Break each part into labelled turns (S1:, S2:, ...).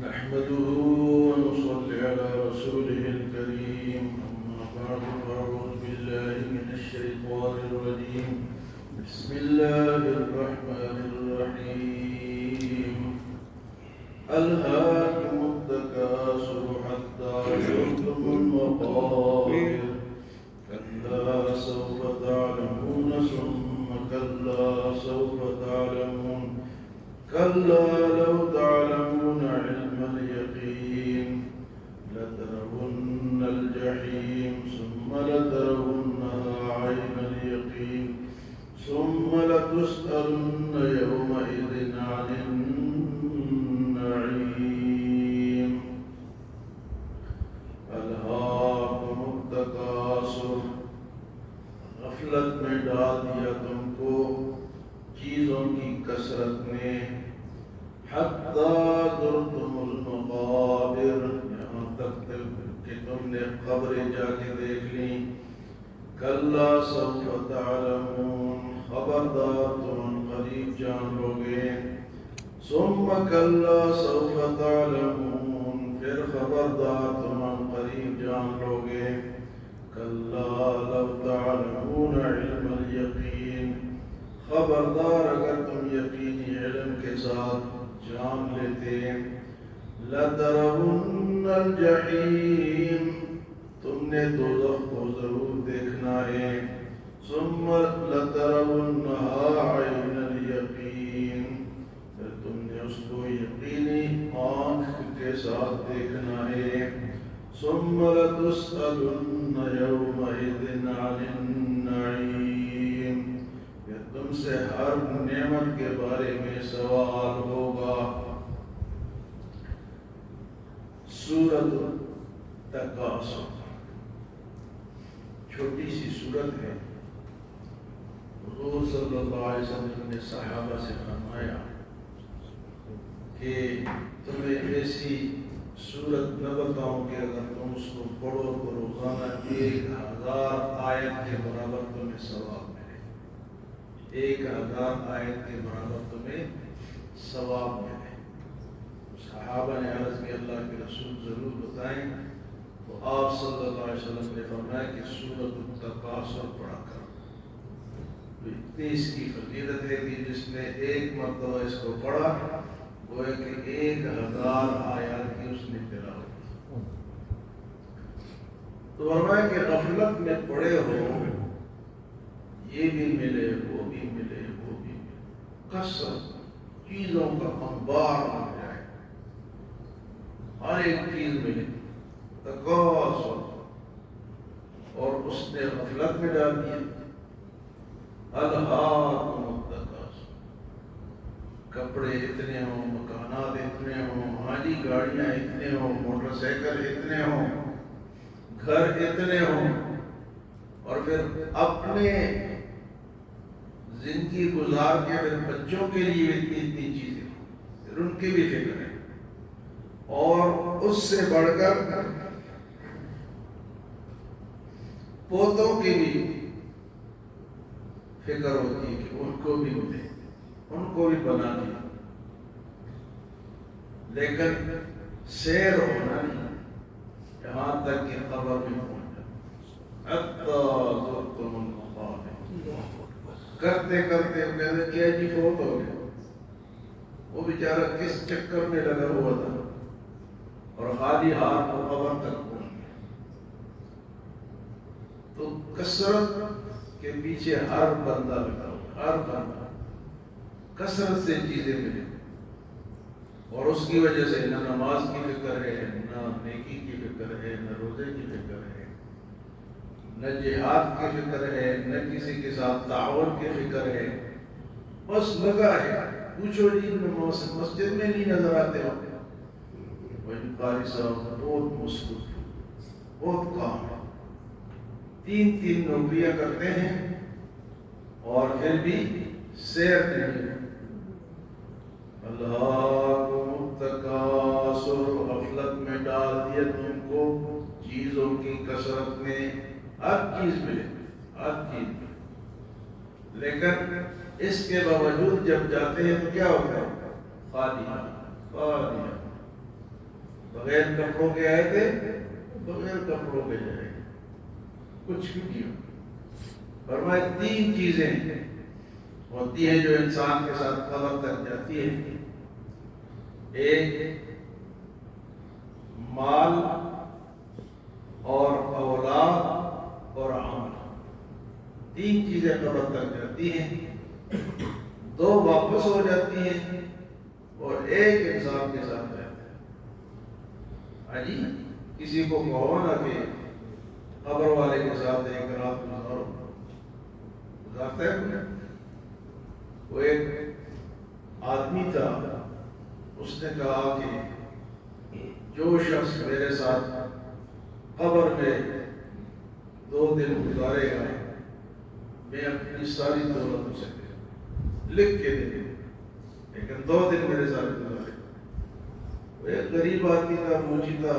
S1: نحمده ونصلي على رسوله الكريم أما بعد فأعوذ بالله من الشيطان الرجيم بسم الله الرحمن الرحيم ألهاكم التكاثر حتى زرتم المقابر كلا سوف تعلمون ثم كلا سوف تعلمون كلا لو تعلمون علم اليقين لترون الجحيم ثم لترونها عين اليقين ثم لتسألن يومئذ عن النعيم ألهاكم التكاثر غفلت میں ڈال دیا تم کو چیزوں کی کثرت نے حتی زرتم المقابر یہاں تک کہ تم نے قبریں جا کے دیکھ لیں کلا سوف تعلمون خبردار تم قریب جان لو گے ثم کلا سوف تعلمون پھر خبردار تم قریب جان لو گے کلا لو تعلمون علم الیقین خبردار اگر تم یقینی علم کے ساتھ جان لیتے لَتَرَوُنَّ الْجَحِيمَ تم نے دوزخ کو ضرور دیکھنا ہے ثُمَّ لَتَرَوُنَّهَا عَيْنَ الْيَقِينَ پھر تم نے اس کو یقینی آنکھ کے ساتھ دیکھنا ہے ثُمَّ لَتُسْأَلُنَّ يَوْمَئِذٍ عَنِ النَّعِيمِ تم سے ہر نعمت کے بارے میں سوال ہوگا سورۃ التکاثر چھوٹی سی سورت ہے حضور صلی اللہ علیہ وسلم نے صحابہ سے فرمایا کہ تمہیں ایسی سورت نہ بتاؤں کہ اگر تم اس کو پڑھو تو روزانہ 1000 آیت کے برابر تمہیں ثواب 1000 آیت کے برابر تمہیں ثواب ملے صحابہ نے عرض کی اللہ کے رسول ضرور بتائیں تو آپ صلی اللہ علیہ وسلم نے فرمایا کہ سورۃ التکاثر پڑھا کر اتنی اس کی فضیلت ہے کہ جس نے ایک مرتبہ اس کو پڑھا وہ ہے کہ 1000 آیات کی اس نے تلاوت کی تو فرمایا کہ غفلت میں پڑے ہو یہ بھی ملے وہ بھی ملے وہ بھی ملے کثرت چیزوں کا انبار آ جائے ہر ایک چیز ملے تکاثر اور اس نے غفلت میں ڈال دیا الہاکم التکاثر کپڑے اتنے ہوں مکانات اتنے ہوں مالی گاڑیاں اتنے ہوں موٹر سائیکل اتنے ہوں گھر اتنے ہوں اور پھر اپنے زندگی گزار کے پھر بچوں کے لیے اتنی چیزیں پھر ان کی بھی فکر ہے اور اس سے بڑھ کر پوتوں کی بھی فکر ہوتی ہے کہ ان کو بھی ملے ان کو بھی بنا دیا لیکن سیر ہونا نہیں یہاں تک کہ قبر میں پہنچا حتی زرتم المقابر کرتے کرتے کہتے کیا جی فوت ہو گیا وہ بیچارہ کس چکر میں لگا ہوا تھا اور خالی ہاتھ وہ قبر تک پہنچ گیا تو کثرت کے پیچھے ہر بندہ لگا ہوا ہر بندہ کثرت سے چیزیں ملے اور اس کی وجہ سے نہ نماز کی فکر ہے نہ نیکی کی فکر ہے نہ روزے کی فکر ہے نہ جہاد کی فکر ہے نہ کسی کے ساتھ تعاون کی فکر ہے بس لگا ہے پوچھو جی مسجد میں نہیں نظر آتے ہو بھائی قاری صاحب بہت مصروف بہت کام ہے 3 نوکریاں کرتے ہیں اور پھر بھی سیر نہیں الہاکم التکاثر غفلت میں ڈال دیا تم کو چیزوں کی کثرت نے ہر چیز ملے ہر چیز ملے لیکن اس کے باوجود جب جاتے ہیں تو کیا ہوتا ہے؟ خالی بغیر کپڑوں کے آئے تھے، بغیر کپڑوں کے جائیں گے، کچھ بھی نہیں ہوگا۔ فرمایا 3 چیزیں ہوتی ہیں جو انسان کے ساتھ قبر تک جاتی ہیں، ایک مال اور اولاد اور عمل، 3 چیزیں قبر تک جاتی ہیں، 2 واپس ہو جاتی ہیں اور ایک انسان کے ساتھ جاتا ہے۔ حاجی کسی کو کہو نا کہ قبر والے کے ساتھ ایک رات گزارو، گزارتا ہے کوئی؟ وہ ایک آدمی تھا، اس نے کہا کہ جو شخص میرے ساتھ قبر میں 2 دن گزارے گا، میں اپنی ساری دولت اسے لکھ کے دے دوں، لیکن 2 دن میرے ساتھ گزارے۔ وہ ایک غریب آدمی کا موچی تھا،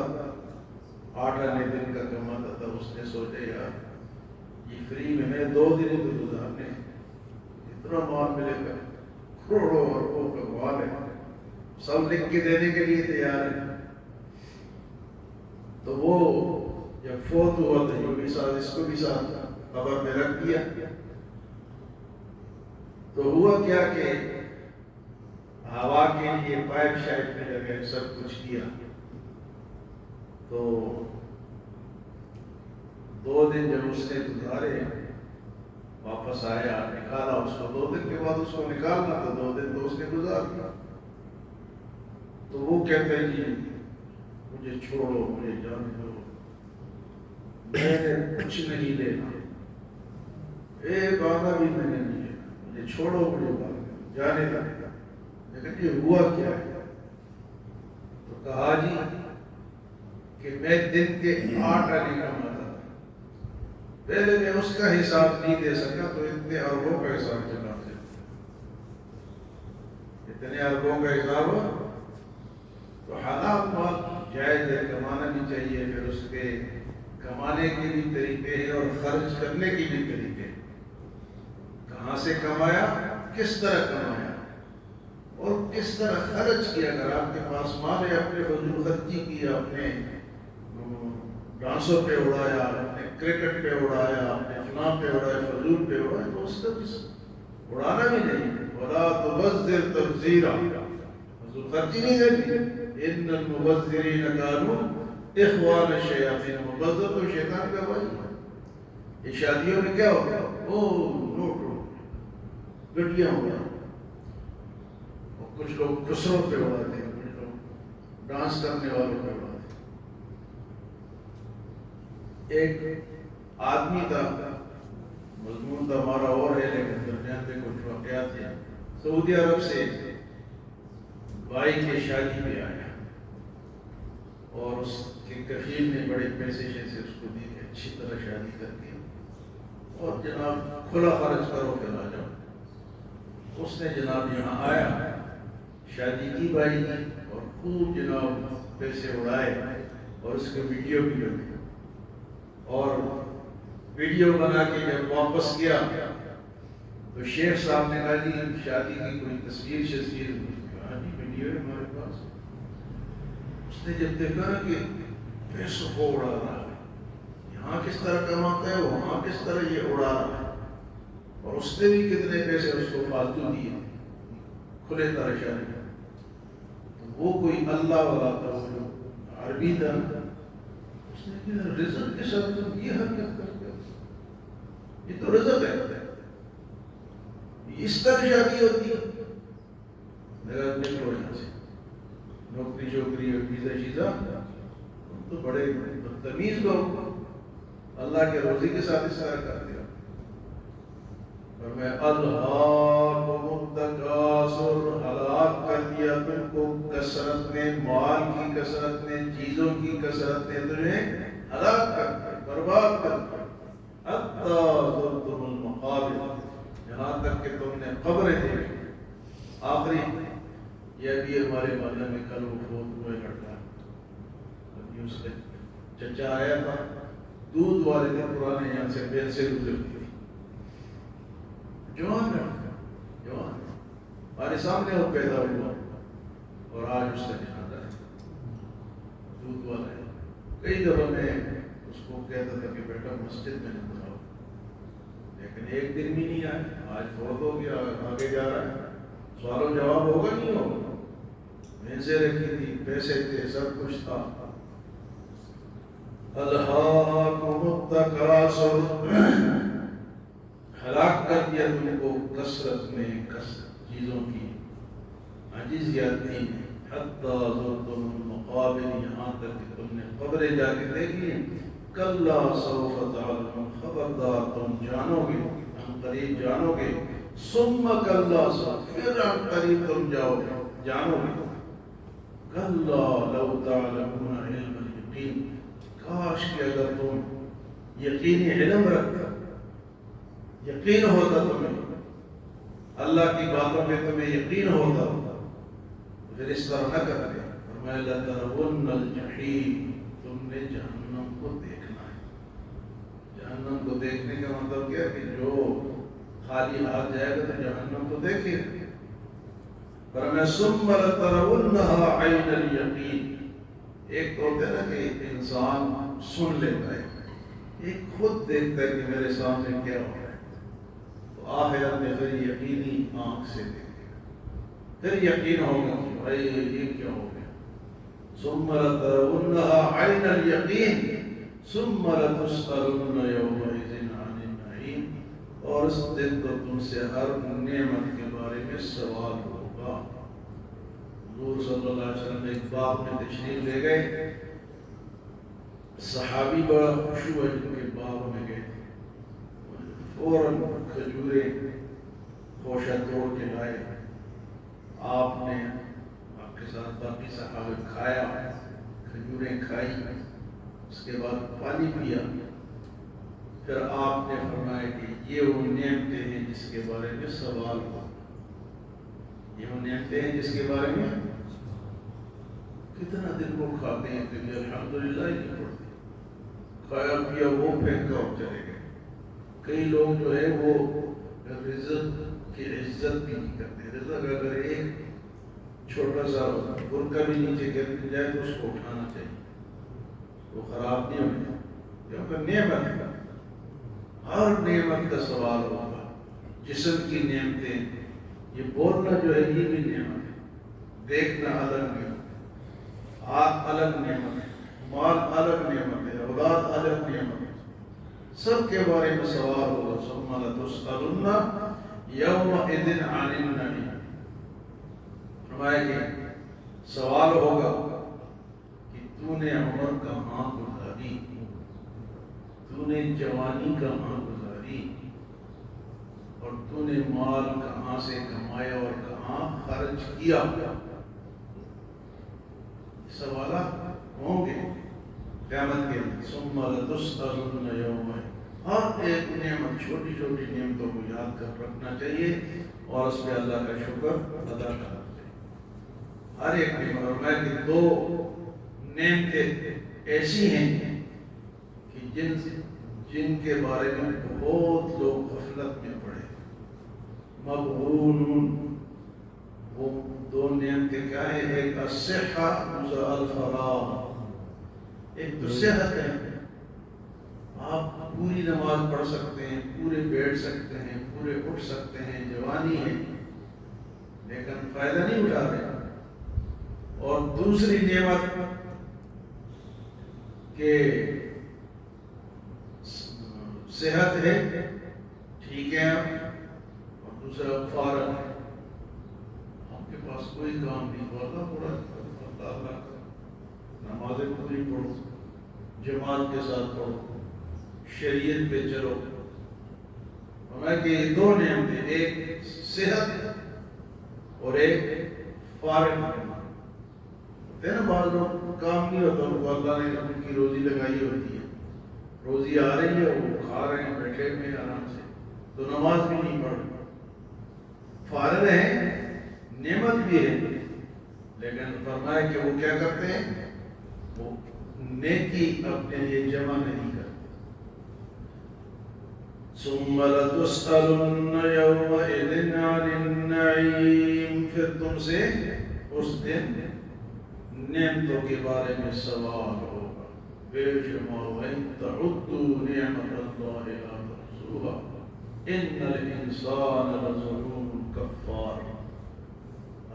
S1: 8 آنے دن کا کماتا تھا، اس نے سوچے یار یہ فری میں ہے، 2 دن تو گزارنے، اتنا مال ملے گا، کروڑوں اربوں کا مال ہے، سب لکھ کے دینے کے لیے تیار ہے۔ تو وہ جب فوت ہوا تو جو بھی ساتھ اس کو بھی ساتھ قبر میں رکھ دیا۔ تو ہوا کیا کہ ہوا کے لیے پائپ شائپ میں لگے، سب کچھ کیا، تو 2 دن جب اس نے گزارے، واپس آیا، نکالا اس کو، 2 دن کے بعد اس کو نکالنا تھا، 2 دن تو اس نے گزار دیا۔ تو وہ کہتے ہیں جی مجھے چھوڑو، مجھے جانے دو، میں نے کچھ نہیں لینا، ایک آنا بھی میں نے نہیں لینا، مجھے چھوڑو، مجھے جانے دو۔ لیکن یہ ہوا کیا ہے؟ تو کہا جی کہ میں دن کے 8 آنے کماتا تھا، پہلے میں اس کا حساب نہیں دے سکا تو اتنے اربوں کا حساب چلا دیا، اتنے اربوں کا حساب ہو۔ تو حلال مال جائز ہے، کمانا بھی چاہیے، پھر اس کے کمانے کے بھی طریقے ہیں اور خرچ کرنے کی بھی طریقے ہیں، کہاں سے کمایا، کس طرح کمایا اور کس طرح خرچ کیا۔ اگر آپ کے پاس مال ہے، اپنے فضول خرچی کی، اپنے ڈانسوں پہ اڑایا، اپنے کرکٹ پہ اڑایا، اپنے فلاں پہ اڑایا، فضول پہ اڑایا، تو اس کا بھی اڑانا بھی نہیں۔ وَلَا تُبَذِّرْ تَبْذِيرًا، فضول خرچی نہیں دیتی۔ ان المبذرین کانوا اخوان الشیاطین، مبذر تو شیطان کا بھائی ہے۔ یہ شادیوں میں کیا ہوتا ہے، نوٹ گٹیاں ہو گیا، کچھ لوگ خسروں پہ اڑاتے ہیں، کچھ لوگ ڈانس کرنے والوں پہ اڑاتے ہیں۔ ایک آدمی تھا، مضمون تو ہمارا اور ہے لیکن درمیان میں کچھ واقعات ہیں۔ سعودی عرب سے بھائی کے شادی پہ آیا اور اس کے کفیل نے بڑے پیسے سے اس کو دی کہ اچھی طرح شادی کر کے اور جناب کھلا خرچ کرو پھر آ جاؤ۔ اس نے جناب یہاں آیا، شادی کی بھائی نے، اور خوب جناب پیسے اڑائے اور اس کے ویڈیو بھی بنے، اور ویڈیو بنا کے جب واپس کیا تو شیخ صاحب نے کہا جی شادی کی کوئی تصویر شصویر، کہا جی ویڈیو ہے ہمارے پاس۔ اس نے جب دیکھا نا کہ پیسوں کو اڑا رہا ہے، یہاں کس طرح کماتا ہے، وہاں کس طرح یہ اڑا رہا ہے، اور اس نے بھی کتنے پیسے اس کو فالتو دیے کھلے طرح شادی۔ تو وہ کوئی اللہ والا تھا، وہ عربی تھا، اس نے کہا رزق کے ساتھ تم یہ حرکت کرتے ہو، یہ تو رزق ہے، اس طرح شادی ہوتی ہے۔ میرا نکلو یہاں سے، نوکری چوکری اور ویزا شیزا، تم تو بڑے بدتمیز لوگ، اللہ کے روزی کے ساتھ اس طرح کرتے ہو۔ اور میں الہاکم التکاثر، ہلاک کر دیا تم کو کثرت نے، مال کی کثرت نے، چیزوں کی کثرت نے تمہیں ہلاک کر دیا، برباد کر دیا، حتی زرتم المقابر، یہاں تک کہ تم نے قبریں دیکھی۔ آخری یہ بھی ہمارے محلے میں کل وہ فوت ہوئے لڑکا، ابھی اس کا چچا آیا تھا، دودھ والے تھے پرانے، یہاں سے بیل سے گزرتی تھی، جوان لڑکا، جوان ہمارے سامنے وہ پیدا ہوا اور آج اس کا جنازہ ہے۔ دودھ والا ہے. کئی دفعہ میں اس کو کہتا تھا کہ بیٹا مسجد میں نہ آؤ، لیکن ایک دن بھی نہیں آئے. آج فوت ہو گیا، آگے جا رہا ہے، سوال و جواب ہوگا نہیں ہوگا. بھینسیں رکھی تھی، پیسے تھے، سب کچھ تھا. الہاکم التکاثر، ہلاک کر دیا تم کو کثرت میں، چیزوں کی عجیزیات میں. حتی زرتم المقابر، یہاں تک کہ تم نے قبریں جا کے دیکھی. کلا سوف تعلمون، خبردار تم جانو گے، ہم قریب جانو گے. ثم کلا، پھر ہم قریب تم جاؤ گے، جانو گے. کلا لو تعلمون علم الیقین، کاش کہ اگر تم یقینی علم رکھتا، یقین ہوتا تمہیں اللہ کی باتوں میں، تمہیں یقین ہوتا تو پھر اس طرح نہ کرتے. فرمایا لترون الجحیم، تم نے جہنم کو دیکھنا ہے. جہنم کو دیکھنے کا مطلب کیا کہ جو خالی ہاتھ جائے گا تو جہنم کو دیکھے. فرمایا ثم لترونها عین الیقین. ایک تو ہوتا ہے نا کہ انسان سن لیتا ہے، ایک خود دیکھتا ہے کہ میرے سامنے کیا ہو رہا ہے. تو آخرت میں پھر یقینی آنکھ سے دیکھے، پھر یقین ہوگا کہ بھائی یہ کیا ہو گیا. ثم لترونها عین الیقین ثم لتسألن یومئذ عن النعیم. اور اس دن تو تم سے ہر نعمت کے بارے میں سوال ہوگا. حضور صلی اللہ علیہ وسلم ایک باغ میں تشریف لے گئے. صحابی بڑا خوش ہوا جن کے باغ میں گئے تھے، فوراً کھجوریں خوشہ توڑ کے لائے. آپ نے آپ کے ساتھ باقی صحابہ کھایا، کھجوریں کھائی، اس کے بعد پانی پیا. پھر آپ نے فرمایا کہ یہ وہ نعمتیں ہیں جس کے بارے میں سوال ہوا. یہ وہ نعمتیں ہیں جس کے بارے میں کتنا دن کو کھاتے ہیں کہ الحمدللہ ہی نہیں پڑتے. کھایا پیا وہ پھینکا اور چلے گئے. کئی لوگ جو ہے وہ رزق کی عزت بھی نہیں کرتے. رزق اگر ایک چھوٹا سا برقع بھی نیچے گر جائے تو اس کو اٹھانا چاہیے، وہ خراب نہیں ہوگا کیونکہ نعمت ہے. ہر نعمت کا سوال ہوگا. جسم کی نعمتیں، یہ بولنا جو ہے یہ بھی نعمت ہے، دیکھنا الگ نعمت ہے، ہاتھ الگ نعمت ہے، مال الگ نعمت ہے، اولاد الگ نعمت ہے. سب کے بارے میں سوال ہوگا. ثم لتسألن یومئذ عن النعیم. فرمایا کہ سوال ہوگا کہ تو نے عمر کہاں گزاری، تو نے جوانی کہاں گزاری، اور تو نے مال کہاں سے کمایا اور کہاں خرچ کیا. سوالات ہوں گے قیامت کے دن. ثم لتسألن یومئذ. ہر ایک نعمت، چھوٹی چھوٹی نعمتوں کو یاد کر رکھنا چاہیے اور اس پہ اللہ کا شکر ادا کرنا چاہیے. ہر ایک نعمت میں کہ دو نعمتیں ایسی ہیں کہ جن کے بارے میں بہت لوگ غفلت میں پڑے. مغبون، وہ دو نعمتیں کیا ہیں؟ ایک الصحہ، دوسرا الفراغ. ایک تو صحت ہے، آپ پوری نماز پڑھ سکتے ہیں، پورے بیٹھ سکتے ہیں، پورے اٹھ سکتے ہیں، جوانی ہے، لیکن فائدہ نہیں اٹھا رہے. اور دوسری نعمت کہ صحت ہے، ٹھیک ہے آپ، اور دوسرا فارغ ہے، آپ کے پاس کوئی کام نہیں. اللہ پڑھا، اللہ نمازیں پوری پڑھو، جماعت کے ساتھ پڑھو، شریعت پہ چلو. ہمیں کہ یہ دو نعمتیں، ایک صحت اور ایک فارغ. ہوتے ہیں نا بعض لوگ کام نہیں ہوتا، ان کو اللہ نے ان کی روزی لگائی ہوتی ہے، روزی آ رہی ہے، وہ کھا رہے ہیں بیٹھے میں آرام سے، تو نماز بھی نہیں پڑھ رہے. فارغ ہیں، نعمت بھی ہے، لیکن فرمایا کہ وہ کیا کرتے ہیں؟ وہ نیکی اپنے لیے جمع نہیں کرتے. ثم لتسألن یومئذ عن النعیم. پھر تم سے اس دن نعمتوں کے بارے میں سوال ہوگا بے شمار وَإِن تَعُدُّوا نِعْمَتَ اللَّهِ لَا تُحْصُوهَا إِنَّ الْإِنسَانَ لَظَلُومٌ كَفَّارٌ۔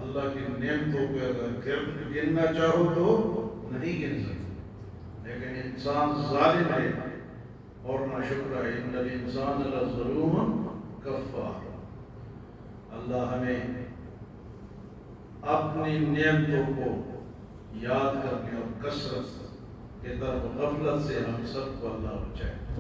S1: اللہ کی نعمتوں کو اگر گننا چاہو تو نہیں گن سکتے، لیکن انسان ظالم ہے اور ناشکر ہے۔ إِنَّ الْإِنسَانَ لَظَلُومٌ كَفَّارٌ۔ اللہ ہمیں اپنی نعمتوں کو یاد کرنے اور کثرت کی طرف غفلت سے ہم سب کو اللہ بچائے۔